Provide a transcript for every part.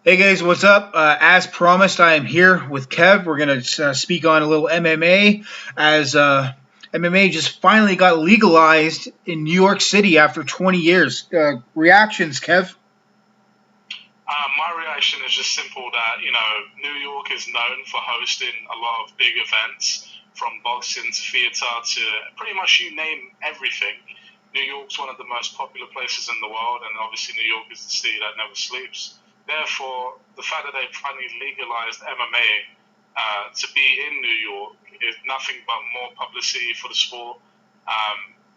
Hey guys, what's up? As promised, I am here with Kev. We're going to speak on a little MMA as MMA just finally got legalized in New York City after 20 years. Reactions, Kev? My reaction is just simple that, New York is known for hosting a lot of big events, from boxing to theatre to pretty much you name everything. New York's one of the most popular places in the world, and obviously New York is the city that never sleeps. Therefore, the fact that they've finally legalized MMA to be in New York is nothing but more publicity for the sport.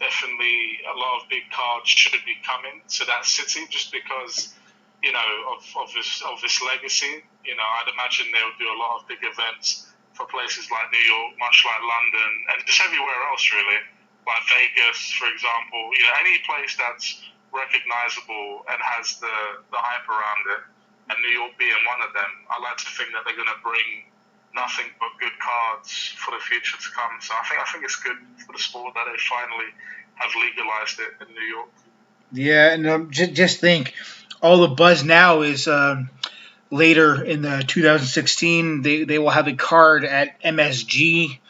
Definitely a lot of big cards should be coming to that city just because, of this legacy. I'd imagine they would do a lot of big events for places like New York, much like London, and just everywhere else really. Like Vegas, for example, any place that's recognizable and has the hype around it, and New York being one of them, I like to think that they're going to bring nothing but good cards for the future to come. So I think it's good for the sport that they finally have legalized it in New York. Yeah, and just think, all the buzz now is later in the 2016 they will have a card at MSG.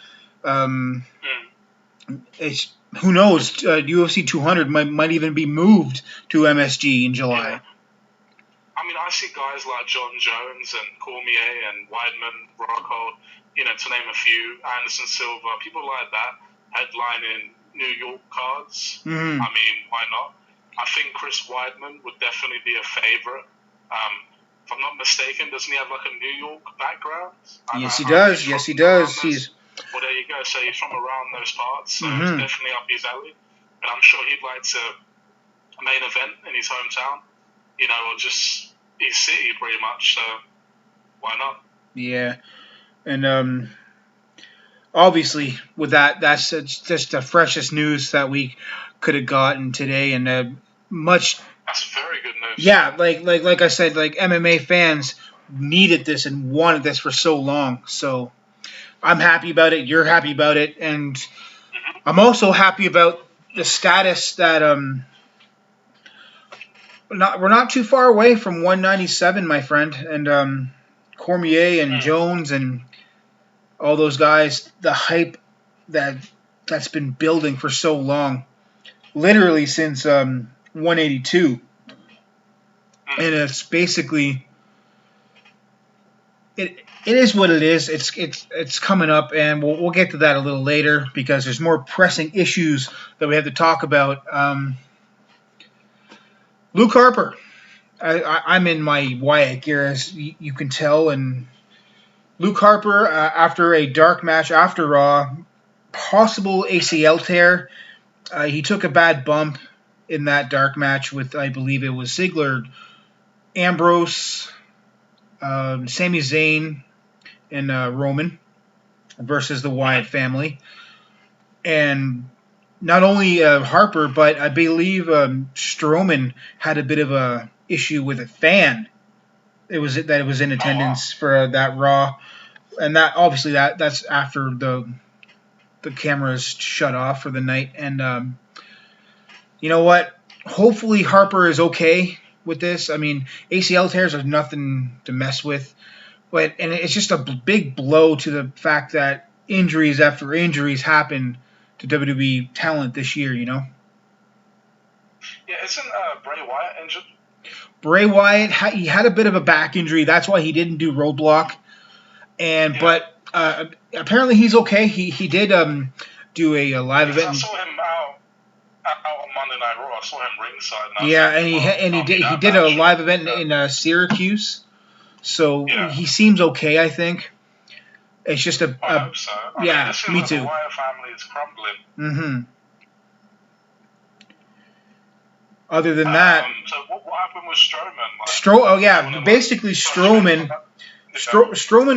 Who knows? UFC 200 might even be moved to MSG in July. Yeah. I see guys like John Jones and Cormier and Weidman, Rockhold, to name a few, Anderson Silva, people like that headlining New York cards. Mm-hmm. Why not? I think Chris Weidman would definitely be a favorite. If I'm not mistaken, doesn't he have like a New York background? Yes, he does. Yes, he does. Well, there you go. So he's from around those parts, so Mm-hmm. It's definitely up his alley. And I'm sure he'd like to main event in his hometown, or just his city pretty much. So why not? Yeah, and obviously with that's just the freshest news that we could have gotten today, and That's very good news. Yeah, like I said, like MMA fans needed this and wanted this for so long. So I'm happy about it. You're happy about it, and I'm also happy about the status that we're not too far away from 197, my friend, and Cormier and Jones and all those guys. The hype that's been building for so long, literally since 182, and it's basically it is what it is. It's coming up, and we'll get to that a little later because there's more pressing issues that we have to talk about. Luke Harper, I'm in my Wyatt gear, as you can tell, and Luke Harper, after a dark match after Raw, possible ACL tear. He took a bad bump in that dark match with, I believe it was Ziggler, Ambrose, Sami Zayn, and Roman versus the Wyatt family. And not only Harper, but I believe Strowman had a bit of a issue with a fan. It was in attendance for that Raw, and that obviously that's after the cameras shut off for the night. And you know what? Hopefully Harper is okay with this. ACL tears are nothing to mess with, and it's just a big blow to the fact that injuries after injuries happen to WWE talent this year, Yeah, isn't Bray Wyatt injured? Bray Wyatt, he had a bit of a back injury. That's why he didn't do Roadblock. But apparently he's okay. He did do a live event. I saw him out on Monday Night Raw. I saw him ringside. And he did a live event in Syracuse. So he seems okay, I think. It's just I hope so. Me too. The Wyatt family is crumbling. Mm-hmm. Other than that, so what happened with Strowman? Basically Strowman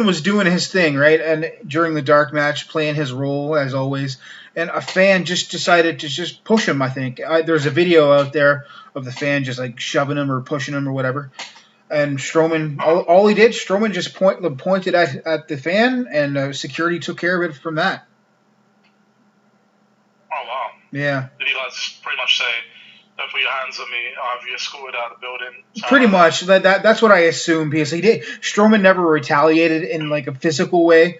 was doing his thing, right? And during the dark match, playing his role as always. And a fan just decided to just push him. I think there's a video out there of the fan just like shoving him or pushing him or whatever. And Strowman, all he did, Strowman just pointed at the fan, and security took care of it from that. Oh wow! Yeah. Did he pretty much say, Don't put your hands on me. I'll have you escorted out of the building. Pretty much. That's what I assume, because Strowman never retaliated in like a physical way,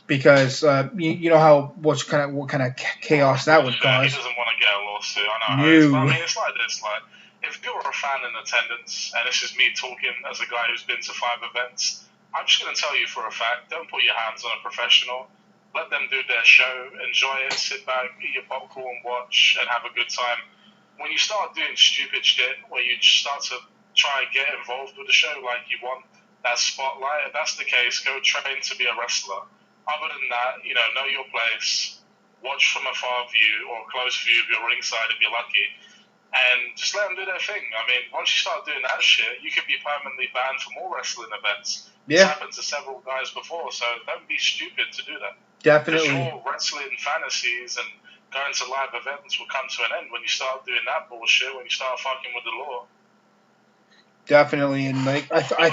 because you know what kind of chaos that would cause. He doesn't want to get a lawsuit. I know. No. But I mean, it's like this. Like, if you're a fan in attendance, and this is me talking as a guy who's been to 5 events, I'm just going to tell you for a fact, don't put your hands on a professional. Let them do their show, enjoy it, sit back, eat your popcorn, watch, and have a good time. When you start doing stupid shit, where you just start to try and get involved with the show like you want that spotlight, if that's the case, go train to be a wrestler. Other than that, know your place, watch from a far view or close view of your ringside if you're lucky, and just let them do their thing. I mean, once you start doing that shit, you could be permanently banned from all wrestling events. Yeah. It's happened to several guys before, so don't be stupid to do that. Definitely. Because your wrestling fantasies and going to live events will come to an end when you start doing that bullshit, when you start fucking with the law. Definitely, and like I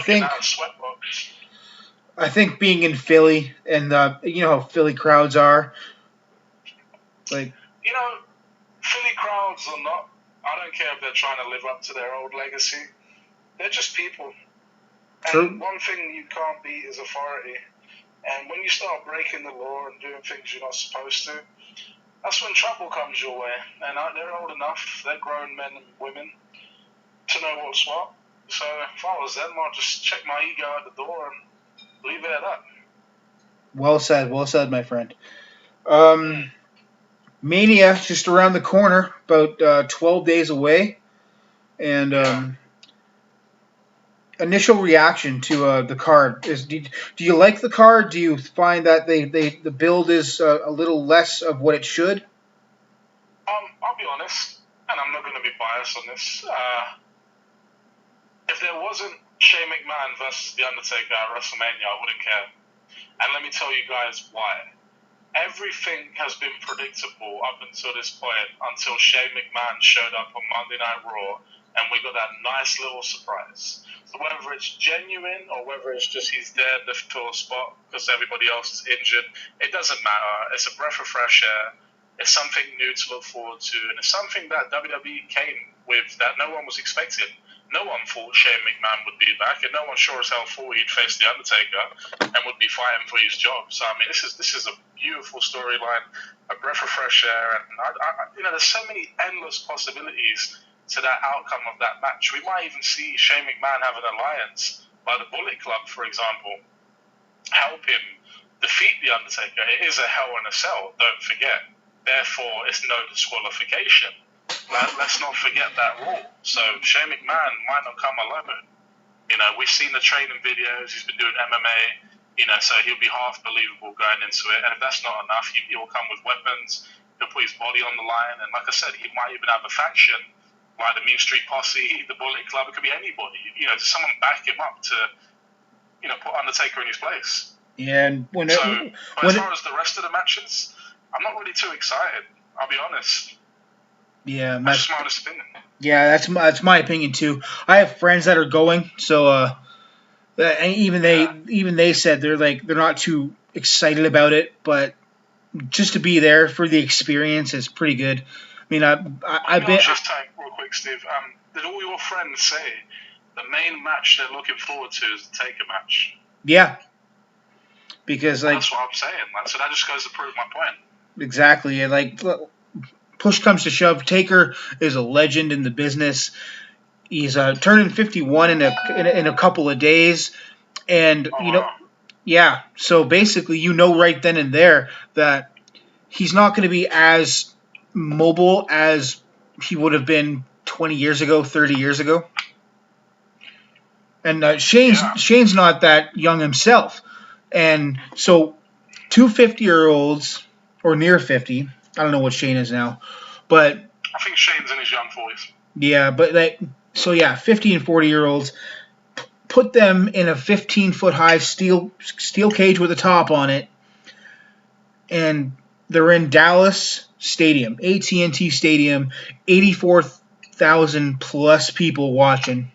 think being in Philly, and you know how Philly crowds are, like Philly crowds are not. I don't care if they're trying to live up to their old legacy. They're just people. True. And one thing you can't beat is authority. And when you start breaking the law and doing things you're not supposed to, that's when trouble comes your way. And they're old enough, they're grown men and women, to know what's what. So if I was them, I'd just check my ego at the door and leave it at that. Well said, my friend. Mania just around the corner, about 12 days away. And initial reaction to the card is: do you like the card? Do you find that the build is a little less of what it should? I'll be honest, and I'm not going to be biased on this. If there wasn't Shane McMahon versus The Undertaker at WrestleMania, I wouldn't care. And let me tell you guys why. Everything has been predictable up until this point, until Shane McMahon showed up on Monday Night Raw, and we got that nice little surprise. So whether it's genuine or whether it's just he's there to fill a spot because everybody else is injured, it doesn't matter. It's a breath of fresh air. It's something new to look forward to, and it's something that WWE came with that no one was expecting. No one thought Shane McMahon would be back, and no one sure as hell thought he'd face The Undertaker and would be fighting for his job. So I mean, this is a beautiful storyline, a breath of fresh air, and there's so many endless possibilities to that outcome of that match. We might even see Shane McMahon have an alliance by the Bullet Club, for example, help him defeat The Undertaker. It is a Hell in a Cell, don't forget. Therefore, it's no disqualification. Let's not forget that rule. So Shane McMahon might not come alone. We've seen the training videos. He's been doing MMA. So he'll be half believable going into it. And if that's not enough, he'll come with weapons. He'll put his body on the line. And like I said, he might even have a faction like the Mean Street Posse, the Bullet Club. It could be anybody. Someone back him up to, put Undertaker in his place. Yeah. And as far as the rest of the matches, I'm not really too excited. I'll be honest. Yeah, that's my honest opinion. Yeah, that's my opinion too. I have friends that are going, so and even they said they're not too excited about it, but just to be there for the experience is pretty good. I mean, I've been. Just time, real quick, Steve. Did all your friends say the main match they're looking forward to is the Taker match? Yeah, because that's what I'm saying. So that just goes to prove my point. Exactly, and push comes to shove, Taker is a legend in the business. He's turning 51 in a couple of days, and yeah. So basically, right then and there that he's not going to be as mobile as he would have been 20 years ago, 30 years ago. And Shane's not that young himself, and so 2 50-year-olds or near 50. I don't know what Shane is now, but I think Shane's in his young 40s. Yeah, but 50 and 40-year-olds, put them in a 15-foot high steel cage with a top on it, and they're in Dallas Stadium, AT&T Stadium, 84,000 plus people watching.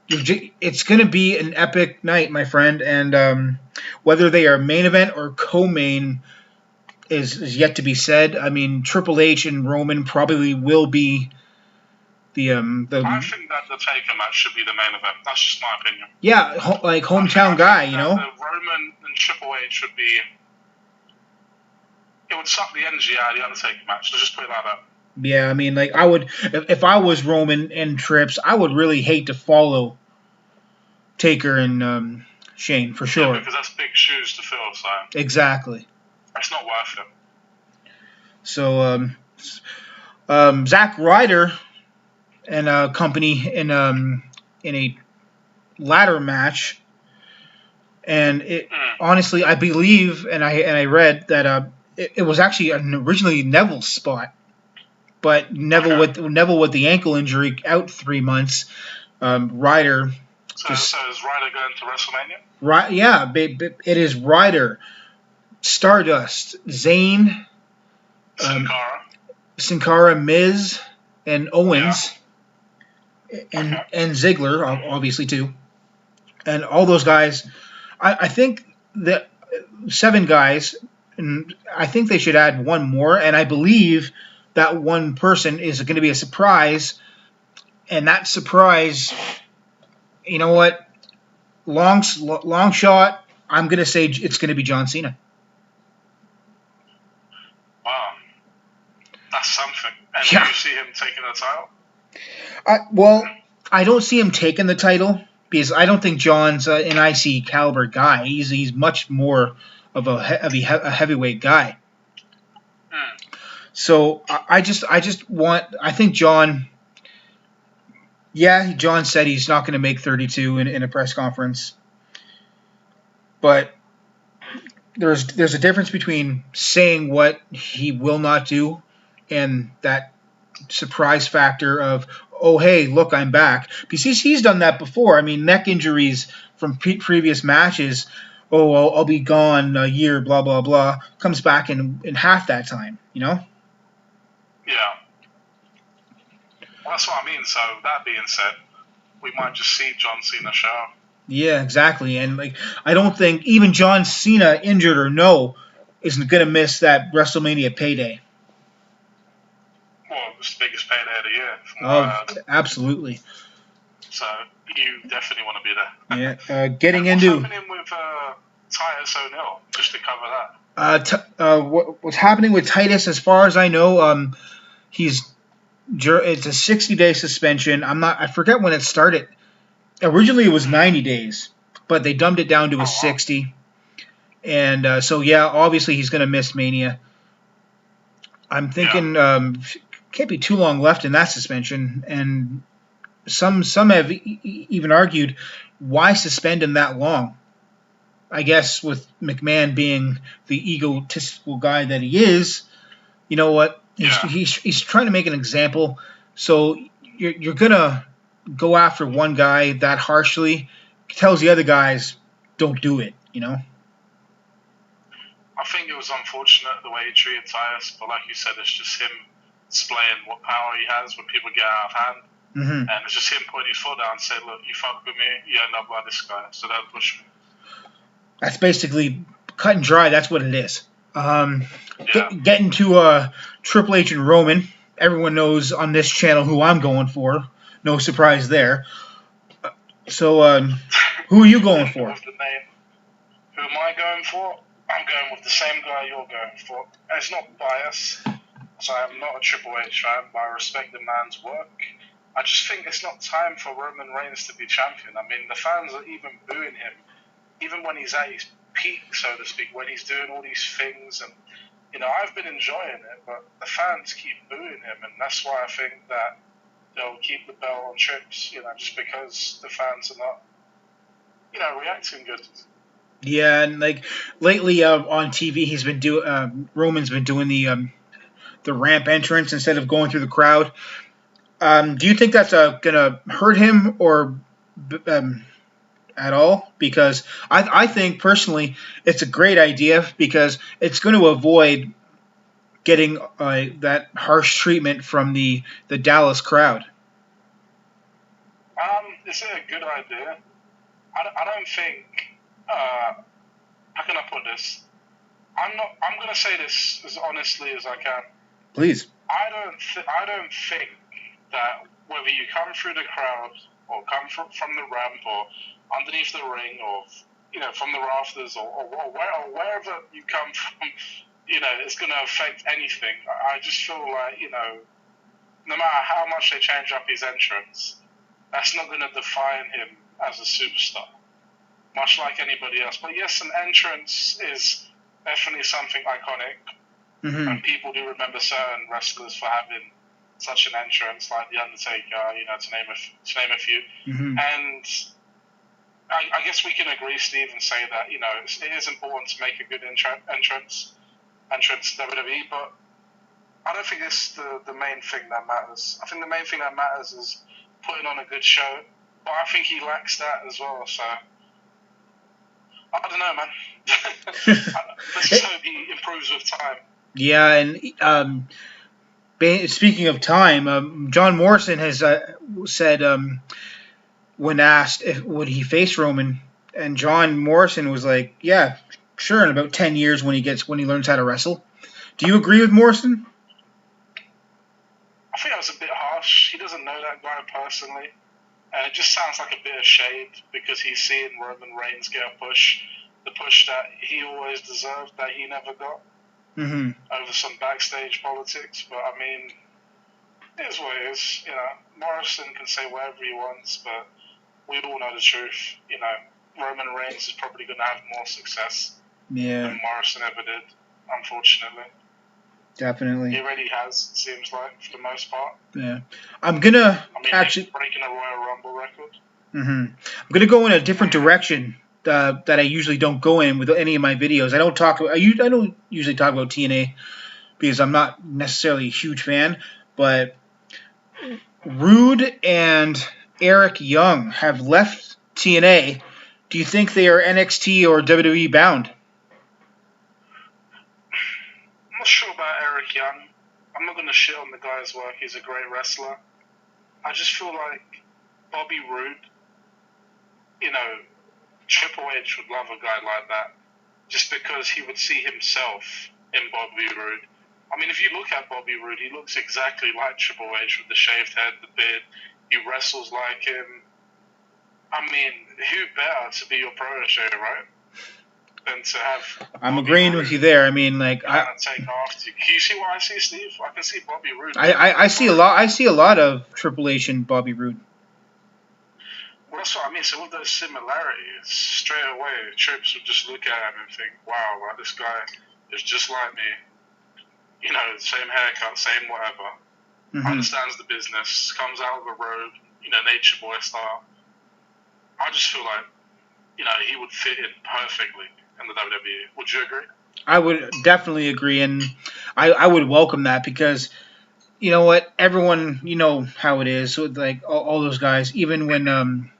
It's going to be an epic night, my friend, and whether they are main event or co-main, is yet to be said. I mean, Triple H and Roman probably will be the I think that the Taker match should be the main event. That's just my opinion. Yeah, like hometown guy, you know. The Roman and Triple H would be. It would suck the energy out of the Undertaker match. Let's just put it like that. Yeah, I mean, like I would if I was Roman and Trips, I would really hate to follow Taker and Shane for sure. Yeah, because that's big shoes to fill. So exactly. It's not worth it. So Zack Ryder and company in a ladder match, and honestly, I believe and I read that it was actually originally Neville's spot, but Neville with the ankle injury out 3 months. Ryder. So is Ryder going to WrestleMania? Right, yeah, it is Ryder, Stardust, Zayn, Sin Cara, Miz, and Owens, and Ziggler, obviously too, and all those guys. I think that 7 guys, and I think they should add one more, and I believe that one person is going to be a surprise, and that surprise, you know what? Long shot, I'm going to say it's going to be John Cena. Wow. That's something. And do you see him taking the title? Well, I don't see him taking the title because I don't think John's an IC caliber guy. He's much more of a heavyweight guy. So I think John... Yeah, John said he's not going to make 32 in a press conference. But there's a difference between saying what he will not do and that surprise factor of, oh, hey, look, I'm back. Because he's done that before. I mean, neck injuries from previous matches, oh, well, I'll be gone a year, blah, blah, blah, comes back in half that time, you know? Yeah. Well, that's what I mean. So that being said, we might just see John Cena show up. Yeah, exactly. And like, I don't think even John Cena, injured or no, isn't going to miss that WrestleMania payday. Well, it's the biggest payday of the year. Oh, absolutely. So you definitely want to be there. Yeah. Getting into what's happening with Titus O'Neil? Just to cover that. What's happening with Titus? As far as I know, it's a 60-day suspension. I forget when it started. Originally, it was 90 days, but they dumbed it down to a 60. And so, yeah, obviously he's going to miss Mania. I'm thinking can't be too long left in that suspension. And some have even argued, why suspend him that long? I guess with McMahon being the egotistical guy that he is, you know what? He's trying to make an example. So you're going to go after one guy that harshly, tells the other guys, don't do it, you know? I think it was unfortunate the way he treated Titus, but like you said, it's just him displaying what power he has when people get out of hand. Mm-hmm. And it's just him putting his foot down and saying, look, you fuck with me, you end up like this guy, so don't push me. That's basically cut and dry. That's what it is. Getting to Triple H and Roman. Everyone knows on this channel who I'm going for. No surprise there. So, who are you going for? Who am I going for? I'm going with the same guy you're going for. And it's not bias, so I'm not a Triple H fan, but I respect the man's work. I just think it's not time for Roman Reigns to be champion. I mean, the fans are even booing him, even when he's at his peak, so to speak, when he's doing all these things. And, you know, I've been enjoying it, but the fans keep booing him, and that's why I think that they'll keep the belt on Trips, you know, just because the fans are not, you know, reacting good. Yeah, and like lately on TV, he's been Roman's been doing the ramp entrance instead of going through the crowd. Do you think that's gonna hurt him or at all? Because I think personally it's a great idea because it's going to avoid getting that harsh treatment from the Dallas crowd. Is it a good idea? I don't think. How can I put this? I'm going to say this as honestly as I can. Please. I don't think that whether you come through the crowd or come from the ramp or underneath the ring or from the rafters or wherever you come from, it's going to affect anything. I just feel like no matter how much they change up his entrance, that's not going to define him as a superstar, much like anybody else. But yes, an entrance is definitely something iconic. Mm-hmm. And people do remember certain wrestlers for having such an entrance, like The Undertaker, to name a few. Mm-hmm. And I guess we can agree, Steve, and say that, it is important to make a good entrance to WWE, but I don't think it's the main thing that matters. I think the main thing that matters is putting on a good show, but I think he lacks that as well, so I don't know, man. Let's just hope he improves with time. Yeah, and speaking of time, John Morrison has said when asked would he face Roman, and John Morrison was like, "Yeah, sure." In about 10 years, when he learns how to wrestle. Do you agree with Morrison? I think that was a bit harsh. He doesn't know that guy personally, and it just sounds like a bit of shade because he's seeing Roman Reigns get a push, the push that he always deserved that he never got. Mm-hmm. Over some backstage politics, but I mean, it is what it is. Morrison can say whatever he wants, but we all know the truth. Roman Reigns is probably going to have more success than Morrison ever did, unfortunately. Definitely. He already has, it seems like, for the most part. Yeah. Actually breaking a Royal Rumble record. Mm-hmm. I'm gonna go in a different direction that I usually don't go in with any of my videos. I don't usually talk about TNA because I'm not necessarily a huge fan, but Rude and Eric Young have left TNA. Do you think they are NXT or WWE bound? I'm not sure about Eric Young. I'm not going to shit on the guy's work. He's a great wrestler. I just feel like Bobby Roode, Triple H would love a guy like that just because he would see himself in Bobby Roode. I mean, if you look at Bobby Roode, he looks exactly like Triple H with the shaved head, the beard. He wrestles like him. I mean, who better to be your protege, right? Than to have. I'm agreeing with you there. I mean, like take after. Can you see what I see, Steve? I can see Bobby Roode. I see a lot. I see a lot of Triple H and Bobby Roode. Well, that's what I mean. So with those similarities, straight away, Trips would just look at him and think, "Wow, this guy is just like me. Same haircut, same whatever. Mm-hmm. Understands the business, comes out of the road, nature boy style." I just feel like, he would fit in perfectly in the WWE. Would you agree? I would definitely agree, and I would welcome that because, you know what, everyone, how it is. So like all those guys, even when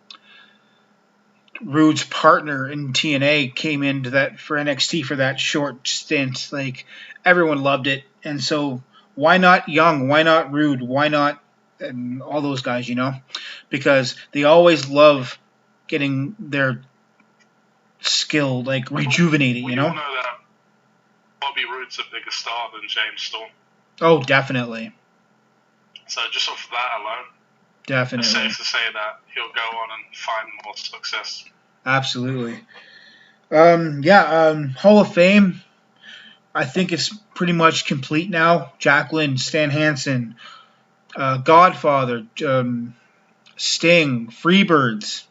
Rude's partner in TNA came into that for NXT for that short stint, like everyone loved it, and so why not Young? Why not Rude? Why not all those guys? Because they always love getting their skill rejuvenated. We all know that Bobby Roode's a bigger star than James Storm. Oh, definitely. So just off that alone, definitely, it's safe to say that he'll go on and find more success. Absolutely. Hall of Fame, I think it's pretty much complete now. Jacqueline, Stan Hansen, Godfather, Sting, Freebirds,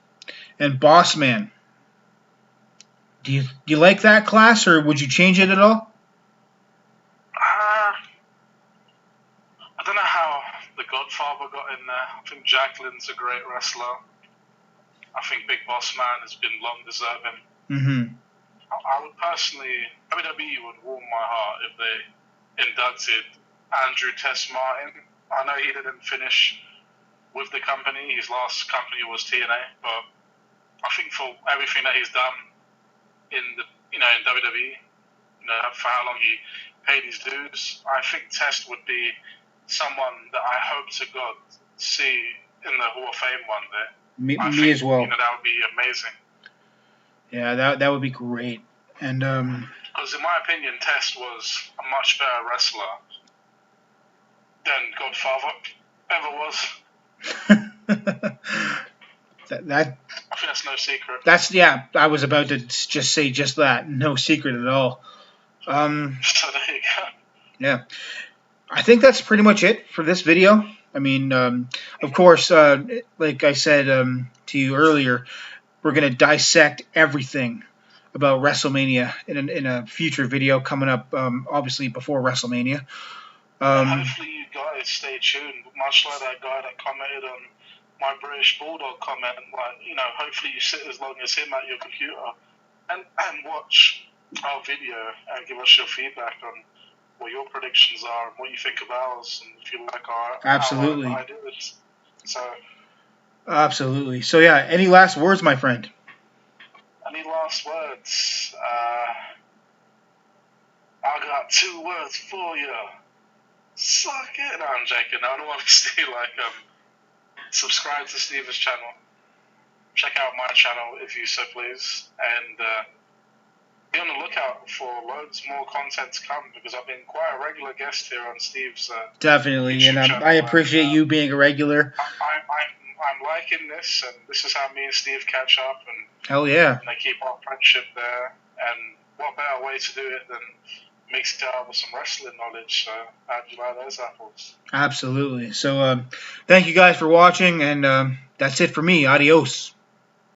and Bossman. Do you like that class, or would you change it at all? I don't know how the Godfather got in there. I think Jacqueline's a great wrestler. I think Big Boss Man has been long deserving. Mm-hmm. I would personally, WWE would warm my heart if they inducted Andrew Test Martin. I know he didn't finish with the company. His last company was TNA, but I think for everything that he's done in WWE, for how long he paid his dues, I think Test would be someone that I hope to God see in the Hall of Fame one day. Me as well. That would be amazing. Yeah, that would be great. And because Because in my opinion, Test was a much better wrestler than Godfather ever was. That I think that's no secret. I was about to just say just that. No secret at all. So there you go. Yeah. I think that's pretty much it for this video. I mean, of course, like I said to you earlier, we're going to dissect everything about WrestleMania in a future video coming up, obviously before WrestleMania. Hopefully you guys stay tuned, much like that guy that commented on my British Bulldog comment. Like, you know, hopefully you sit as long as him at your computer and watch our video and give us your feedback on what your predictions are and what you think of ours, and if you like our ideas. So absolutely. So yeah, any last words, my friend? Any last words? I got 2 words for you. Suck it. No, I'm joking. I don't want to stay subscribe to Steve's channel. Check out my channel if you so please, and be on the lookout for loads more content to come, because I've been quite a regular guest here on Steve's definitely, and I appreciate you being a regular. I'm liking this, and this is how me and Steve catch up, and hell yeah, and I keep our friendship there. And what better way to do it than mix it out with some wrestling knowledge? So how'd you like those apples? Absolutely. So thank you guys for watching, and that's it for me. Adios.